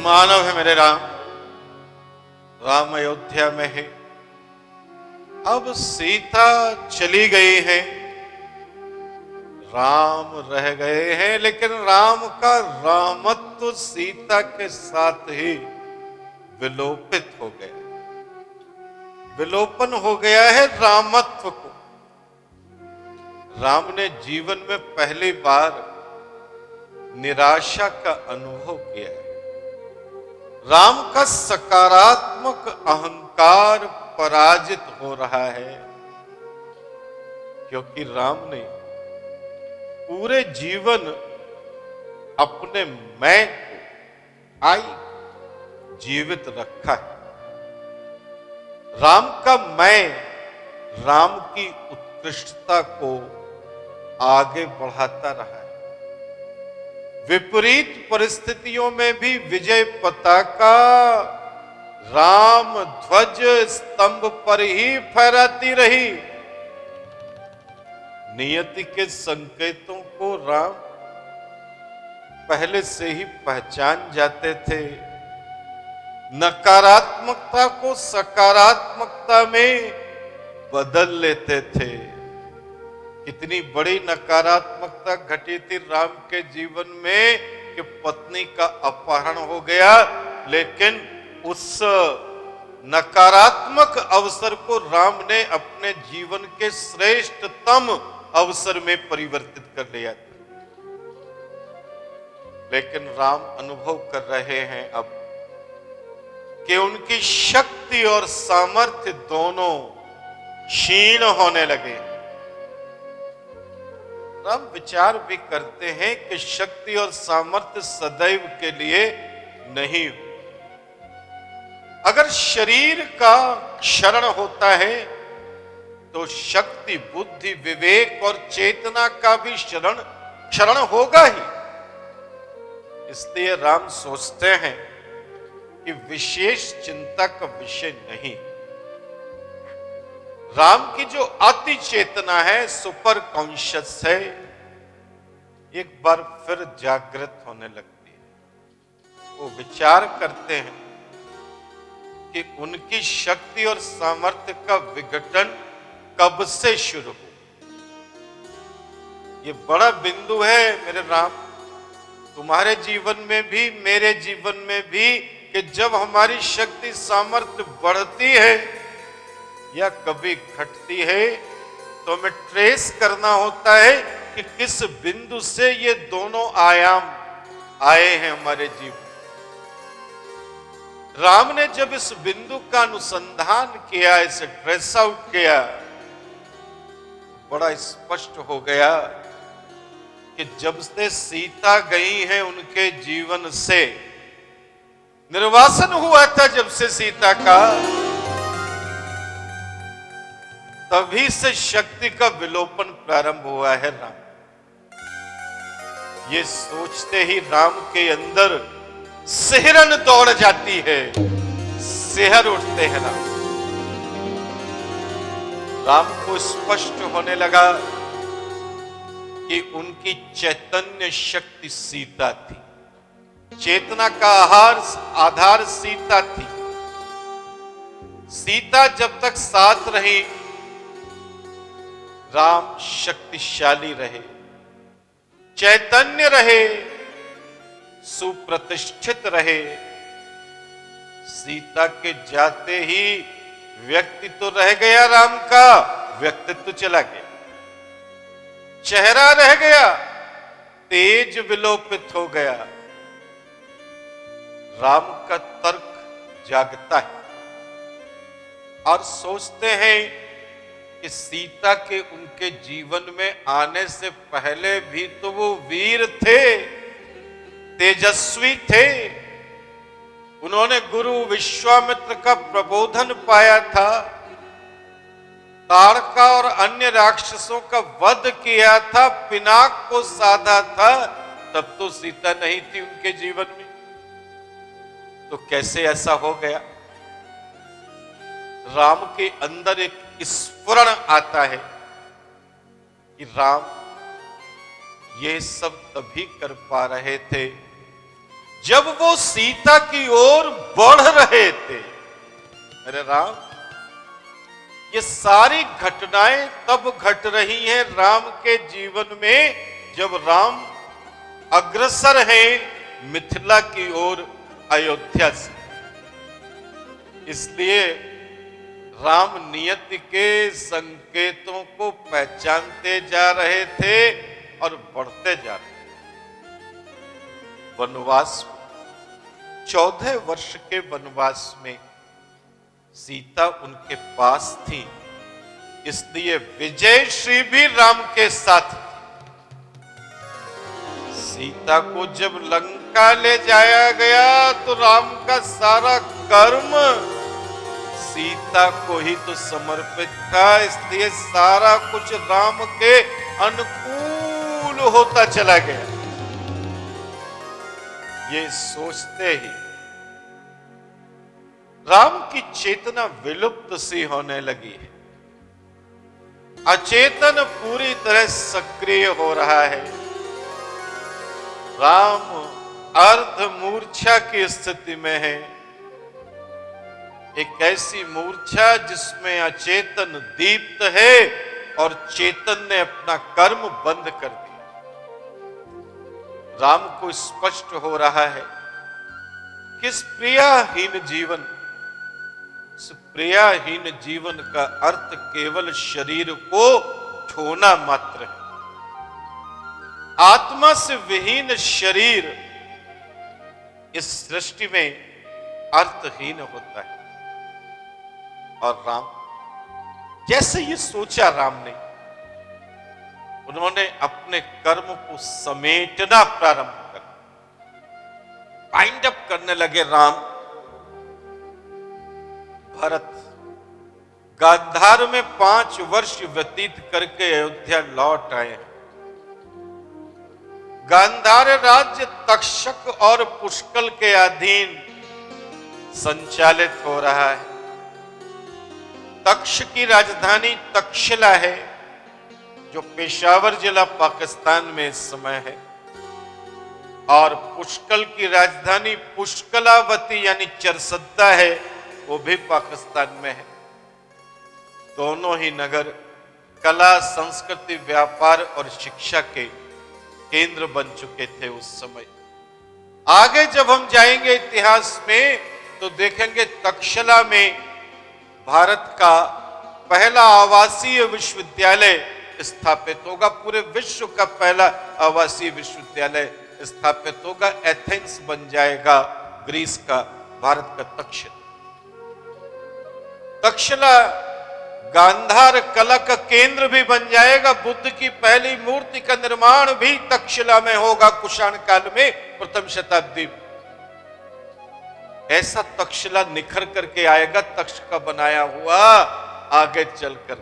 मानव है मेरे राम। राम अयोध्या में है, अब सीता चली गई है, राम रह गए हैं। लेकिन राम का रामत्व सीता के साथ ही विलोपित हो गया, विलोपन हो गया है रामत्व को। राम ने जीवन में पहली बार निराशा का अनुभव किया है। राम का सकारात्मक अहंकार पराजित हो रहा है, क्योंकि राम ने पूरे जीवन अपने मैं को जीवित रखा है। राम का मैं राम की उत्कृष्टता को आगे बढ़ाता रहा है। विपरीत परिस्थितियों में भी विजय पताका राम ध्वज स्तंभ पर ही फहराती रही। नियति के संकेतों को राम पहले से ही पहचान जाते थे। नकारात्मकता को सकारात्मकता में बदल लेते थे। कितनी बड़ी नकारात्मकता घटी थी राम के जीवन में कि पत्नी का अपहरण हो गया, लेकिन उस नकारात्मक अवसर को राम ने अपने जीवन के श्रेष्ठतम अवसर में परिवर्तित कर लिया था। लेकिन राम अनुभव कर रहे हैं अब कि उनकी शक्ति और सामर्थ्य दोनों क्षीण होने लगे। राम विचार भी करते हैं कि शक्ति और सामर्थ्य सदैव के लिए नहीं हो। अगर शरीर का क्षरण होता है तो शक्ति, बुद्धि, विवेक और चेतना का भी क्षरण होगा ही। इसलिए राम सोचते हैं कि विशेष चिंता का विषय नहीं। राम की जो अति चेतना है, सुपर कॉन्शियस है, एक बार फिर जागृत होने लगती है। वो विचार करते हैं कि उनकी शक्ति और सामर्थ्य का विघटन कब से शुरू हो। ये बड़ा बिंदु है मेरे राम, तुम्हारे जीवन में भी मेरे जीवन में भी, कि जब हमारी शक्ति सामर्थ्य बढ़ती है या कभी घटती है तो हमें ट्रेस करना होता है कि किस बिंदु से ये दोनों आयाम आए हैं हमारे जीवन। राम ने जब इस बिंदु का अनुसंधान किया, इसे ट्रेस आउट किया, बड़ा स्पष्ट हो गया कि जब से सीता गई है उनके जीवन से, निर्वासन हुआ था जब से सीता का, तभी से शक्ति का विलोपन प्रारंभ हुआ है। राम ये सोचते ही राम के अंदर सिहरन दौड़ जाती है, सिहर उठते हैं राम। राम को स्पष्ट होने लगा कि उनकी चैतन्य शक्ति सीता थी, चेतना का आधार सीता थी। सीता जब तक साथ रही, राम शक्तिशाली रहे, चैतन्य रहे, सुप्रतिष्ठित रहे। सीता के जाते ही व्यक्तित्व तो रह गया, राम का व्यक्तित्व चला गया, चेहरा रह गया, तेज विलोपित हो गया। राम का तर्क जागता है और सोचते हैं कि सीता के उनके जीवन में आने से पहले भी तो वो वीर थे, तेजस्वी थे। उन्होंने गुरु विश्वामित्र का प्रबोधन पाया था, ताड़का और अन्य राक्षसों का वध किया था, पिनाक को साधा था। तब तो सीता नहीं थी उनके जीवन में, तो कैसे ऐसा हो गया? राम के अंदर एक स्फुरण आता है कि राम ये सब तभी कर पा रहे थे जब वो सीता की ओर बढ़ रहे थे, अरे राम, ये सारी घटनाएं तब घट रही हैं राम के जीवन में जब राम अग्रसर हैं मिथिला की ओर, अयोध्या से। इसलिए राम नियति के संकेतों को पहचानते जा रहे थे और बढ़ते जा रहे थे। वनवास, 14 वर्ष के वनवास में सीता उनके पास थी, इसलिए विजयश्री भी राम के साथ थी। सीता को जब लंका ले जाया गया तो राम का सारा कर्म सीता को ही तो समर्पित था, इसलिए सारा कुछ राम के अनुकूल होता चला गया। ये सोचते ही राम की चेतना विलुप्त सी होने लगी है। अचेतन पूरी तरह सक्रिय हो रहा है। राम अर्ध मूर्छा की स्थिति में है, एक ऐसी मूर्छा जिसमें अचेतन दीप्त है और चेतन ने अपना कर्म बंद कर दिया। राम को स्पष्ट हो रहा है कि इस प्रियाहीन जीवन, इस प्रियाहीन जीवन का अर्थ केवल शरीर को छोना मात्र है। आत्मा से विहीन शरीर इस सृष्टि में अर्थहीन होता है। और राम, जैसे ये सोचा राम ने, उन्होंने अपने कर्म को समेटना प्रारंभ कर, बाइंड अप करने लगे। राम भरत गांधार में 5 वर्ष व्यतीत करके अयोध्या लौट आए हैं। गांधार राज्य तक्षक और पुष्कल के अधीन संचालित हो रहा है। तक्ष की राजधानी तक्षशिला है, जो पेशावर जिला पाकिस्तान में इस समय है, और पुष्कल की राजधानी पुष्कलावती यानी चरसद्दा है, वो भी पाकिस्तान में है। दोनों ही नगर कला, संस्कृति, व्यापार और शिक्षा के केंद्र बन चुके थे उस समय। आगे जब हम जाएंगे इतिहास में तो देखेंगे तक्षशिला में भारत का पहला आवासीय विश्वविद्यालय स्थापित होगा। पूरे विश्व का पहला आवासीय विश्वविद्यालय स्थापित होगा। एथेंस बन जाएगा ग्रीस का, भारत का तक्षशिला। तक्षशिला गांधार कला का केंद्र भी बन जाएगा। बुद्ध की पहली मूर्ति का निर्माण भी तक्षशिला में होगा कुषाण काल में, प्रथम शताब्दी में। ऐसा तक्षशिला निखर करके आएगा, तक्ष का बनाया हुआ, आगे चलकर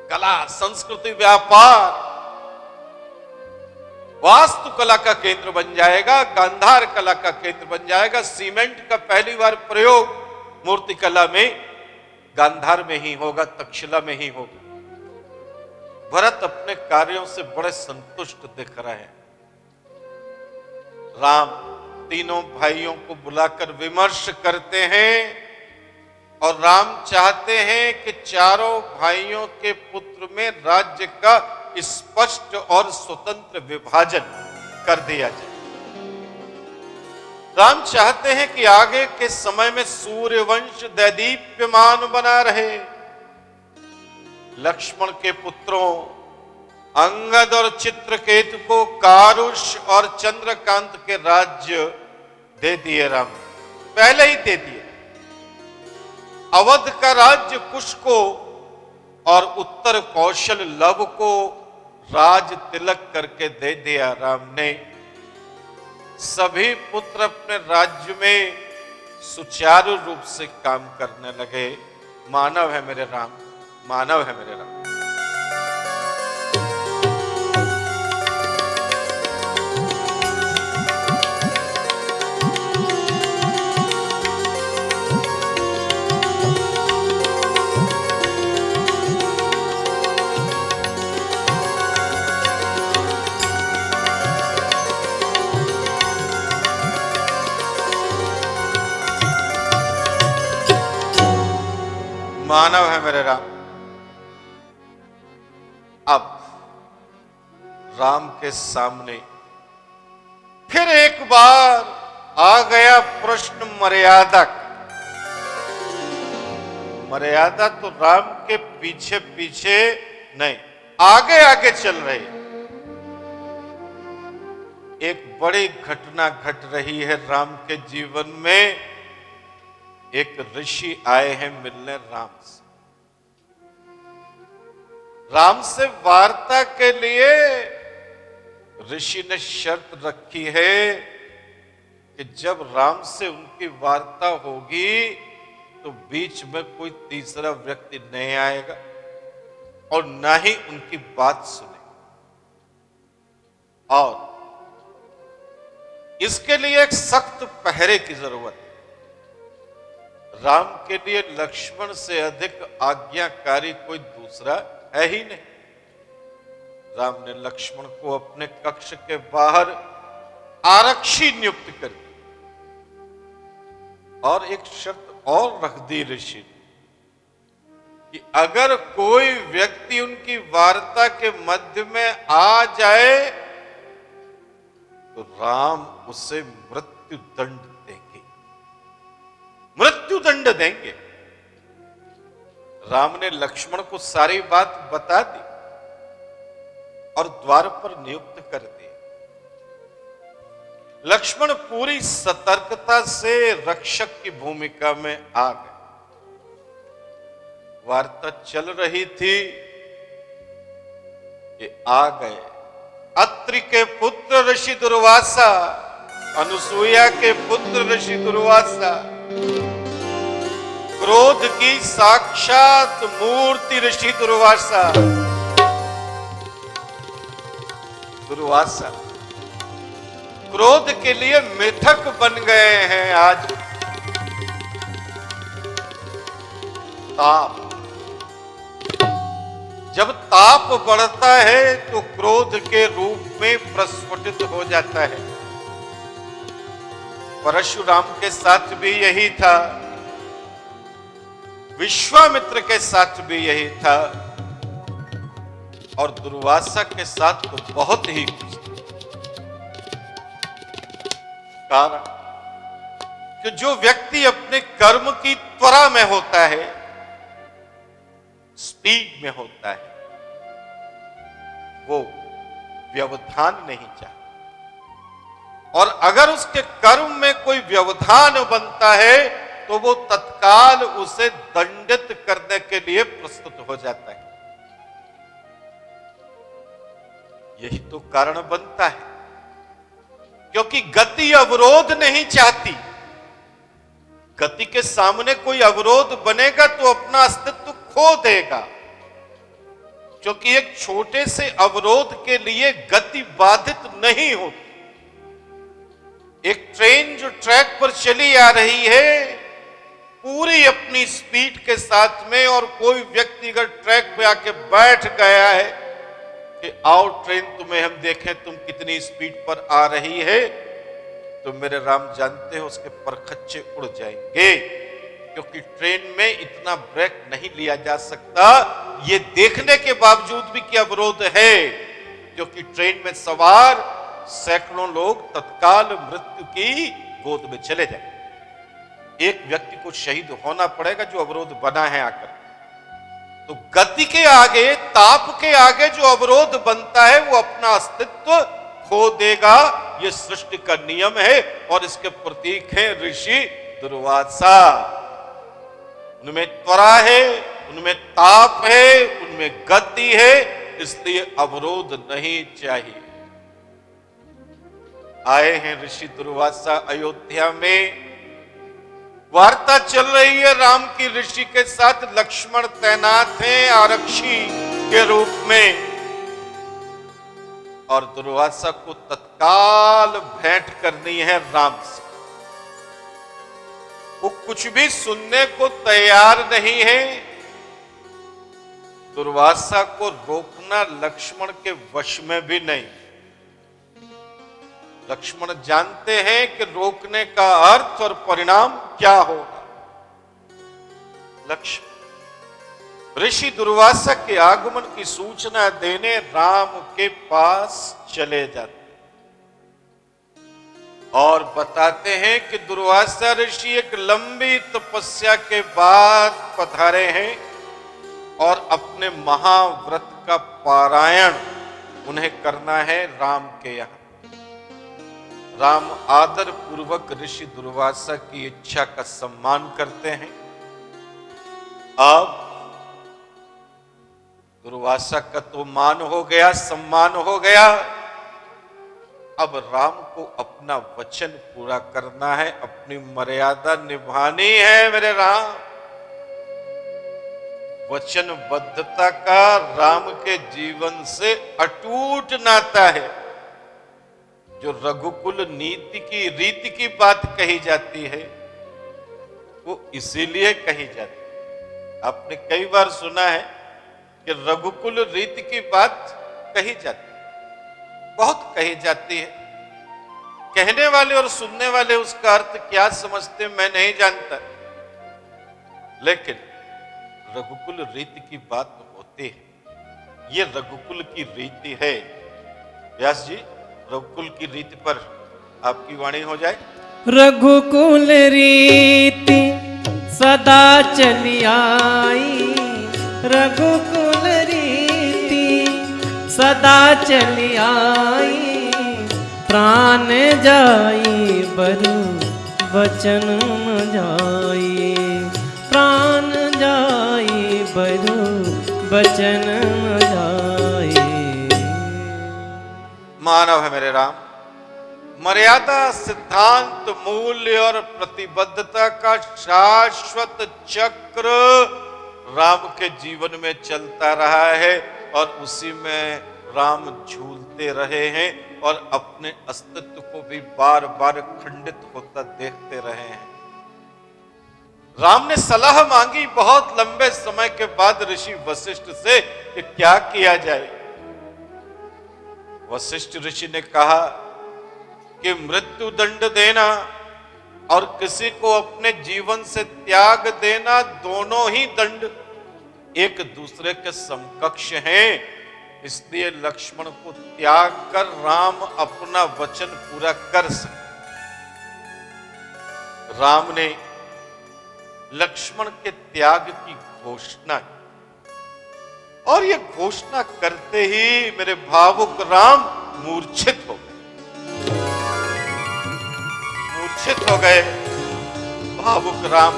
कला, संस्कृति, व्यापार, वास्तुकला का केंद्र बन जाएगा। गांधार कला का केंद्र बन जाएगा। सीमेंट का पहली बार प्रयोग मूर्ति कला में गांधार में ही होगा, तक्षशिला में ही होगा। भरत अपने कार्यों से बड़े संतुष्ट दिख रहे हैं। राम तीनों भाइयों को बुलाकर विमर्श करते हैं और राम चाहते हैं कि चारों भाइयों के पुत्र में राज्य का स्पष्ट और स्वतंत्र विभाजन कर दिया जाए। राम चाहते हैं कि आगे के समय में सूर्यवंश दैदीप्यमान बना रहे। लक्ष्मण के पुत्रों अंगद और चित्रकेतु को कारुष और चंद्रकांत के राज्य दे दिए राम, पहले ही दे दिए। अवध का राज्य कुश को और उत्तर कौशल लव को राज तिलक करके दे दिया राम ने। सभी पुत्र अपने राज्य में सुचारू रूप से काम करने लगे। मानव है मेरे राम, मानव है मेरे राम। मेरे राम। अब राम के सामने फिर एक बार आ गया प्रश्न मर्यादा का। मर्यादा तो राम के पीछे पीछे नहीं, आगे आगे चल रही। एक बड़ी घटना घट रही है राम के जीवन में। एक ऋषि आए हैं मिलने राम से वार्ता के लिए। ऋषि ने शर्त रखी है कि जब राम से उनकी वार्ता होगी तो बीच में कोई तीसरा व्यक्ति नहीं आएगा और ना ही उनकी बात सुने। और इसके लिए एक सख्त पहरे की जरूरत है। राम के लिए लक्ष्मण से अधिक आज्ञाकारी कोई दूसरा है ही नहीं। राम ने लक्ष्मण को अपने कक्ष के बाहर आरक्षी नियुक्त कर दी और एक शर्त और रख दी ऋषि ने कि अगर कोई व्यक्ति उनकी वार्ता के मध्य में आ जाए तो राम उसे मृत्यु दंड देंगे, मृत्यु दंड देंगे। राम ने लक्ष्मण को सारी बात बता दी और द्वार पर नियुक्त कर दिया। लक्ष्मण पूरी सतर्कता से रक्षक की भूमिका में आ गए। वार्ता चल रही थी कि आ गए अत्रि के पुत्र ऋषि दुर्वासा, अनुसूया के पुत्र ऋषि दुर्वासा, क्रोध की साक्षात मूर्ति ऋषि दुर्वासा। दुर्वासा क्रोध के लिए मिथक बन गए हैं आज। ताप, जब ताप बढ़ता है तो क्रोध के रूप में प्रस्फुटित हो जाता है। परशुराम के साथ भी यही था, विश्वामित्र के साथ भी यही था और दुर्वासा के साथ तो बहुत ही कुछ। कारण कि जो व्यक्ति अपने कर्म की त्वरा में होता है, स्पीड में होता है, वो व्यवधान नहीं चाहता। और अगर उसके कर्म में कोई व्यवधान बनता है तो वो तत्काल उसे दंडित करने के लिए प्रस्तुत हो जाता है। यही तो कारण बनता है, क्योंकि गति अवरोध नहीं चाहती। गति के सामने कोई अवरोध बनेगा तो अपना अस्तित्व खो देगा, क्योंकि एक छोटे से अवरोध के लिए गति बाधित नहीं होती। एक ट्रेन जो ट्रैक पर चली आ रही है पूरी अपनी स्पीड के साथ में, और कोई व्यक्ति अगर ट्रैक पे आके बैठ गया है कि आओ ट्रेन तुम्हें हम देखें तुम कितनी स्पीड पर आ रही है, तो मेरे राम जानते हो उसके परखच्चे उड़ जाएंगे, क्योंकि ट्रेन में इतना ब्रेक नहीं लिया जा सकता। ये देखने के बावजूद भी कि अवरोध है, क्योंकि ट्रेन में सवार सैकड़ों लोग तत्काल मृत्यु की गोद में चले जाए। एक व्यक्ति को शहीद होना पड़ेगा जो अवरोध बना है आकर। तो गति के आगे, ताप के आगे जो अवरोध बनता है वो अपना अस्तित्व खो देगा। ये सृष्टि का नियम है और इसके प्रतीक है ऋषि दुर्वासा। उनमें त्वरा है, उनमें ताप है, उनमें गति है, इसलिए अवरोध नहीं चाहिए। आए हैं ऋषि दुर्वासा अयोध्या में। वार्ता चल रही है राम की ऋषि के साथ। लक्ष्मण तैनात हैं आरक्षी के रूप में, और दुर्वासा को तत्काल भेंट करनी है राम से। वो कुछ भी सुनने को तैयार नहीं है। दुर्वासा को रोकना लक्ष्मण के वश में भी नहीं। लक्ष्मण जानते हैं कि रोकने का अर्थ और परिणाम क्या होगा। लक्ष्मण ऋषि दुर्वासा के आगमन की सूचना देने राम के पास चले जाते और बताते हैं कि दुर्वासा ऋषि एक लंबी तपस्या के बाद पधारे हैं और अपने महाव्रत का पारायण उन्हें करना है राम के यहां। राम आदर पूर्वक ऋषि दुर्वासा की इच्छा का सम्मान करते हैं। अब दुर्वासा का तो मान हो गया, सम्मान हो गया। अब राम को अपना वचन पूरा करना है, अपनी मर्यादा निभानी है। मेरे राम, वचनबद्धता का राम के जीवन से अटूट नाता है। जो रघुकुल नीति की रीति की बात कही जाती है वो इसीलिए कही जाती है। आपने कई बार सुना है कि रघुकुल रीति की बात कही जाती है, बहुत कही जाती है। कहने वाले और सुनने वाले उसका अर्थ क्या समझते मैं नहीं जानता, लेकिन रघुकुल रीति की बात होती है। ये रघुकुल की रीति है। व्यास जी, रघुकुल की रीति पर आपकी वाणी हो जाए। रघुकुल रीति सदा चली आई, रघुकुल रीति सदा चली आई, प्राण जाई बरु वचन न जाई, प्राण जाई बरु वचन न जाई। मानव है मेरे राम, मर्यादा, सिद्धांत, मूल्य और प्रतिबद्धता का शाश्वत चक्र राम के जीवन में चलता रहा है और उसी में राम झूलते रहे हैं और अपने अस्तित्व को भी बार बार खंडित होता देखते रहे हैं। राम ने सलाह मांगी बहुत लंबे समय के बाद ऋषि वशिष्ठ से कि क्या किया जाए। वशिष्ठ ऋषि ने कहा कि मृत्यु दंड देना और किसी को अपने जीवन से त्याग देना, दोनों ही दंड एक दूसरे के समकक्ष हैं। इसलिए लक्ष्मण को त्याग कर राम अपना वचन पूरा कर सके। राम ने लक्ष्मण के त्याग की घोषणा की और यह घोषणा करते ही मेरे भावुक राम मूर्छित हो गए। मूर्छित हो गए भावुक राम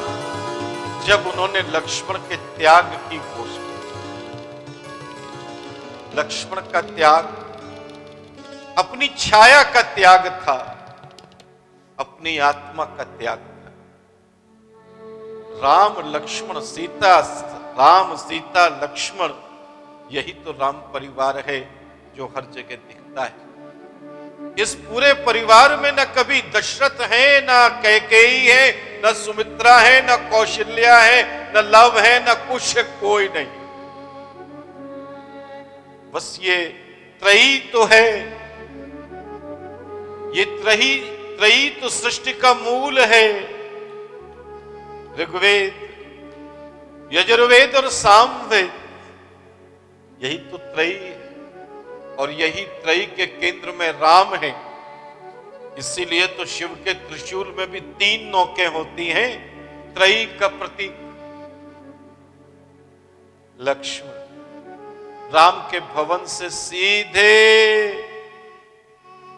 जब उन्होंने लक्ष्मण के त्याग की घोषणा। लक्ष्मण का त्याग अपनी छाया का त्याग था, अपनी आत्मा का त्याग था। राम लक्ष्मण सीता, राम सीता लक्ष्मण, यही तो राम परिवार है जो हर जगह दिखता है। इस पूरे परिवार में न कभी दशरथ है, न कैकेयी है, न सुमित्रा है, न कौशल्या है, न लव है, न कुश है, कोई नहीं। बस ये त्रयी तो है। ये त्रयी तो सृष्टि का मूल है। ऋग्वेद, यजुर्वेद और सामवेद, यही तो त्रयी है और यही त्रयी के केंद्र में राम है। इसीलिए तो शिव के त्रिशूल में भी 3 नोकें होती हैं, त्रयी का प्रतीक। लक्ष्मण राम के भवन से सीधे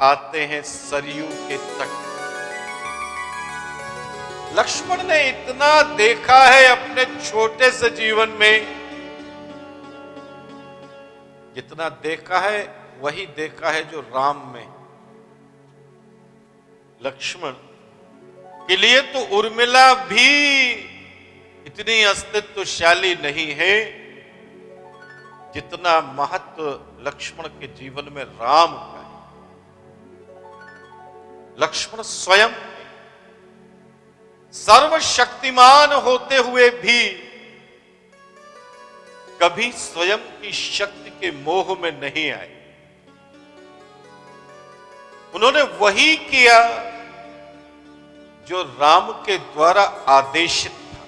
आते हैं सरयू के तट। लक्ष्मण ने इतना देखा है अपने छोटे से जीवन में, जितना देखा है वही देखा है जो राम में। लक्ष्मण के लिए तो उर्मिला भी इतनी अस्तित्वशाली नहीं है जितना महत्व लक्ष्मण के जीवन में राम का है। लक्ष्मण स्वयं सर्वशक्तिमान होते हुए भी कभी स्वयं की शक्ति के मोह में नहीं आए। उन्होंने वही किया जो राम के द्वारा आदेशित था।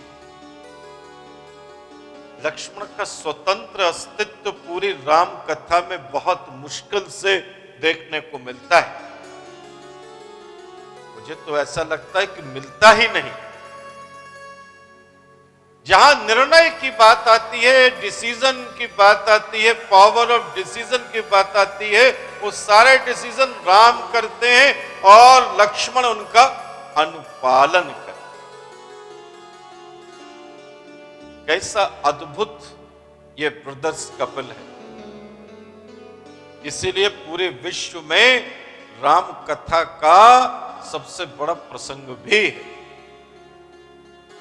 लक्ष्मण का स्वतंत्र अस्तित्व पूरी राम कथा में बहुत मुश्किल से देखने को मिलता है। मुझे तो ऐसा लगता है कि मिलता ही नहीं। जहां निर्णय की बात आती है, डिसीजन की बात आती है, पावर ऑफ डिसीजन की बात आती है, वो सारे डिसीजन राम करते हैं और लक्ष्मण उनका अनुपालन करते। कैसा अद्भुत ये ब्रदर्स कपल है। इसीलिए पूरे विश्व में राम कथा का सबसे बड़ा प्रसंग भी है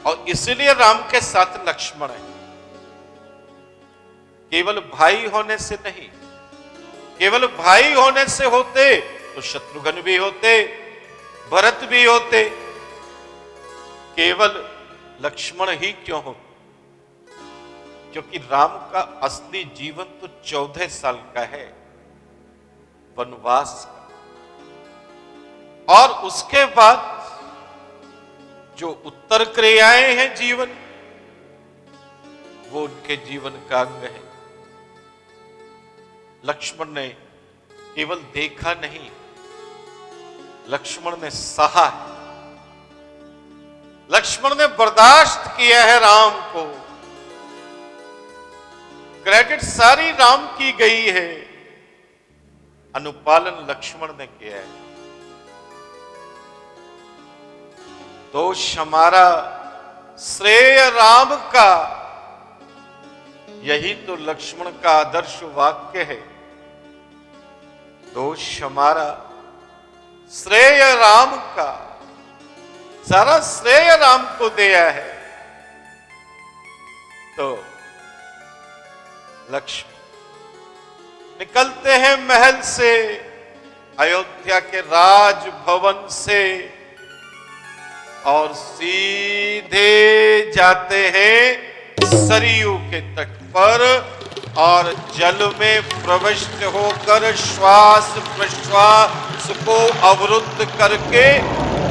और इसीलिए राम के साथ लक्ष्मण है। केवल भाई होने से नहीं, केवल भाई होने से होते तो शत्रुघ्न भी होते, भरत भी होते, केवल लक्ष्मण ही क्यों होते? क्योंकि राम का असली जीवन तो 14 साल का है, वनवास का, और उसके बाद जो उत्तर क्रियाएं हैं जीवन, वो उनके जीवन का अंग है। लक्ष्मण ने केवल देखा नहीं, लक्ष्मण ने सहा है, लक्ष्मण ने बर्दाश्त किया है राम को। क्रेडिट सारी राम की गई है, अनुपालन लक्ष्मण ने किया है। दोष हमारा, श्रेय राम का, यही तो लक्ष्मण का आदर्श वाक्य है। दोष हमारा, श्रेय राम का, सारा श्रेय राम को दिया है। तो लक्ष्मण निकलते हैं महल से, अयोध्या के राजभवन से, और सीधे जाते हैं सरयू के तट पर और जल में प्रविष्ट होकर श्वास प्रश्वास को अवरुद्ध करके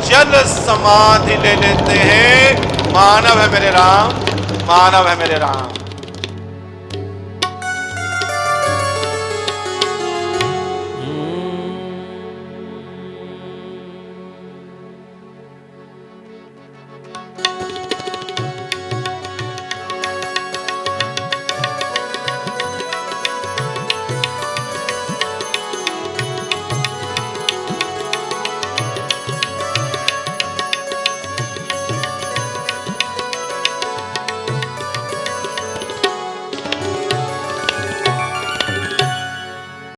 जल समाधि ले लेते हैं। मानव है मेरे राम, मानव है मेरे राम।